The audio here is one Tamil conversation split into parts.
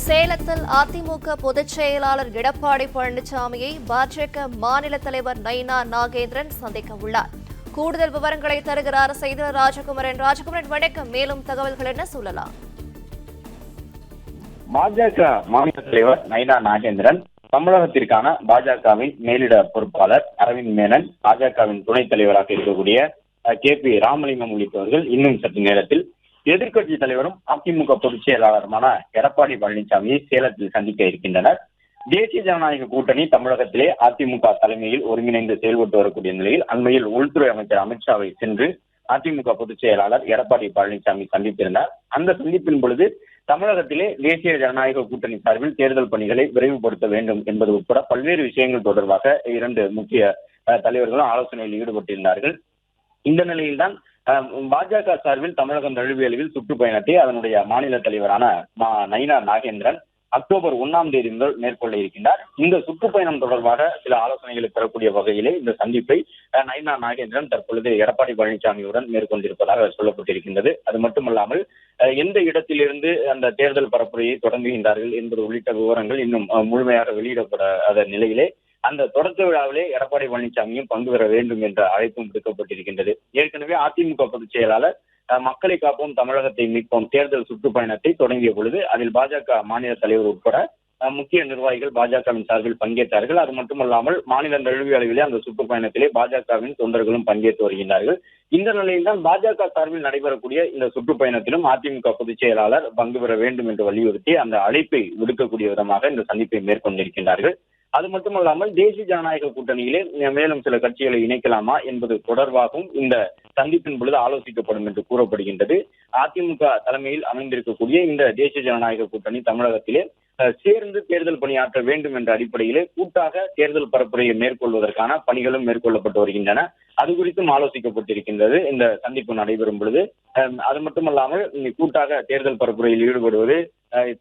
சேலத்தில் அதிமுக பொதுச் செயலாளர் எடப்பாடி பழனிசாமியை பாஜக மாநில தலைவர் நைனா நாகேந்திரன் சந்திக்க உள்ளார். கூடுதல் விவரங்களை தருகிறார் செய்தியாளர் ராஜகுமரன். வணக்கம். மேலும் தகவல்கள் என்ன சொல்லலாம்? பாஜக மாநில தலைவர் நைனா நாகேந்திரன், தமிழகத்திற்கான பாஜகவின் மேலிட பொறுப்பாளர் அரவிந்த் மேனன், பாஜகவின் துணைத் தலைவராக இருக்கக்கூடிய KP ராமலிங்கம் உள்ளிட்டவர்கள் இன்னும் சற்று நேரத்தில் எதிர்க்கட்சி தலைவரும் அதிமுக பொதுச் செயலாளருமான எடப்பாடி பழனிசாமியை சேலத்தில் சந்திக்க இருக்கின்றனர். தேசிய ஜனநாயக கூட்டணி தமிழகத்திலே அதிமுக தலைமையில் ஒருங்கிணைந்து செயல்பட்டு வரக்கூடிய நிலையில் அண்மையில் உள்துறை அமைச்சர் அமித்ஷாவை சென்று அதிமுக பொதுச் செயலாளர் எடப்பாடி பழனிசாமி சந்தித்திருந்தார். அந்த சந்திப்பின் பொழுது தமிழகத்திலே தேசிய ஜனநாயக கூட்டணி சார்பில் தேர்தல் பணிகளை விரைவுபடுத்த வேண்டும் என்பது உட்பட பல்வேறு விஷயங்கள் தொடர்பாக இரண்டு முக்கிய தலைவர்களும் ஆலோசனையில் ஈடுபட்டிருந்தார்கள். இந்த நிலையில்தான் பாஜக சார்பில் தமிழகம் தழுவியளவில் சுற்றுப்பயணத்தை அதனுடைய மாநில தலைவரான நைனா நாகேந்திரன் அக்டோபர் 1ஆம் தேதி முதல் மேற்கொள்ள இருக்கின்றார். இந்த சுற்றுப்பயணம் தொடர்பாக சில ஆலோசனைகளை பெறக்கூடிய வகையிலே இந்த சந்திப்பை நைனா நாகேந்திரன் தற்பொழுது எடப்பாடி பழனிசாமியுடன் மேற்கொண்டிருப்பதாக சொல்லப்பட்டிருக்கின்றது. அது மட்டுமல்லாமல் எந்த இடத்திலிருந்து அந்த தேர்தல் பரப்புரையை தொடங்குகின்றார்கள் என்பது உள்ளிட்ட விவரங்கள் இன்னும் முழுமையாக வெளியிடப்படாத நிலையிலே அந்த தொடக்க விழாவிலே எடப்பாடி பழனிசாமியும் பங்கு பெற வேண்டும் என்ற அழைப்பும் விடுக்கப்பட்டிருக்கின்றது. ஏற்கனவே அதிமுக பொதுச் செயலாளர் மக்களை காப்போம் தமிழகத்தை மீட்போம் தேர்தல் சுற்றுப்பயணத்தை தொடங்கிய பொழுது அதில் பாஜக மாநில தலைவர் உட்பட முக்கிய நிர்வாகிகள் பாஜகவின் சார்பில் பங்கேற்றார்கள். அது மட்டுமல்லாமல் மாநில தழுவிய அளவிலே அந்த சுற்றுப்பயணத்திலே பாஜகவின் தொண்டர்களும் பங்கேற்று வருகின்றார்கள். இந்த நிலையில்தான் பாஜக சார்பில் நடைபெறக்கூடிய இந்த சுற்றுப்பயணத்திலும் அதிமுக பொதுச் செயலாளர் பங்கு பெற வேண்டும் என்று வலியுறுத்தி அந்த அழைப்பை விடுக்கக்கூடிய விதமாக இந்த சந்திப்பை மேற்கொண்டிருக்கின்றார்கள். அது மட்டுமல்லாமல் தேசிய ஜனநாயக கூட்டணியிலே மேலும் சில கட்சிகளை இணைக்கலாமா என்பது தொடர்பாகவும் இந்த சந்திப்பின் பொழுது ஆலோசிக்கப்படும் என்று கூறப்படுகின்றது. அதிமுக தலைமையில் அமைந்திருக்கக்கூடிய இந்த தேசிய ஜனநாயக கூட்டணி தமிழகத்திலே சேர்ந்து தேர்தல் பணியாற்ற வேண்டும் என்ற அடிப்படையிலே கூட்டாக தேர்தல் பரப்புரையை மேற்கொள்வதற்கான பணிகளும் மேற்கொள்ளப்பட்டு வருகின்றன. அது குறித்தும் ஆலோசிக்கப்பட்டிருக்கின்றது இந்த சந்திப்பு நடைபெறும் பொழுது. அது மட்டுமல்லாமல் கூட்டாக தேர்தல் பரப்புரையில் ஈடுபடுவது,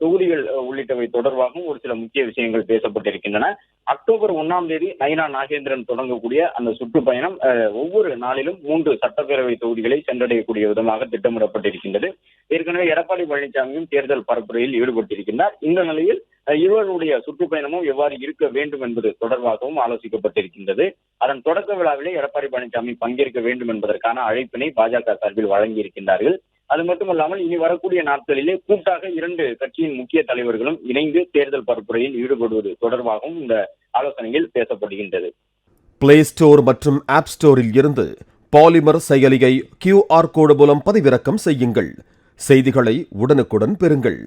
தொகுதிகள் உள்ளிட்டவை தொடர்பாகவும் ஒரு சில முக்கிய விஷயங்கள் பேசப்பட்டிருக்கின்றன. அக்டோபர் 1ஆம் தேதி நைனா நாகேந்திரன் தொடங்கக்கூடிய அந்த சுற்றுப்பயணம் ஒவ்வொரு நாளிலும் 3 சட்டப்பேரவை தொகுதிகளை சென்றடையக்கூடிய விதமாக திட்டமிடப்பட்டிருக்கின்றது. ஏற்கனவே எடப்பாடி பழனிசாமியும் தேர்தல் பரப்புரையில் ஈடுபட்டிருக்கின்றார். இந்த நிலையில் இருவருடைய சுற்றுப்பயணமும் எவ்வாறு இருக்க வேண்டும் என்பது தொடர்பாகவும் ஆலோசிக்கப்பட்டிருக்கின்றது. அதன் தொடக்க விழாவிலே எடப்பாடி பழனிசாமி பங்கேற்க வேண்டும் என்பதற்கான அழைப்பினை பாஜக சார்பில் வழங்கியிருக்கின்றார்கள். அது மட்டுமல்லாமல் இனி வரக்கூடிய நாட்களிலே கூட்டாக 2 கட்சியின் முக்கிய தலைவர்களும் இணைந்து தேர்தல் பரப்புரையில் ஈடுபடுவது தொடர்பாகவும் இந்த ஆலோசனையில் பேசப்படுகின்றது. பிளே ஸ்டோர் மற்றும் ஆப் ஸ்டோரில் இருந்து பாலிமர் செயலியை QR கோடு மூலம் பதிவிறக்கம் செய்யுங்கள். செய்திகளை உடனுக்குடன் பெறுங்கள்.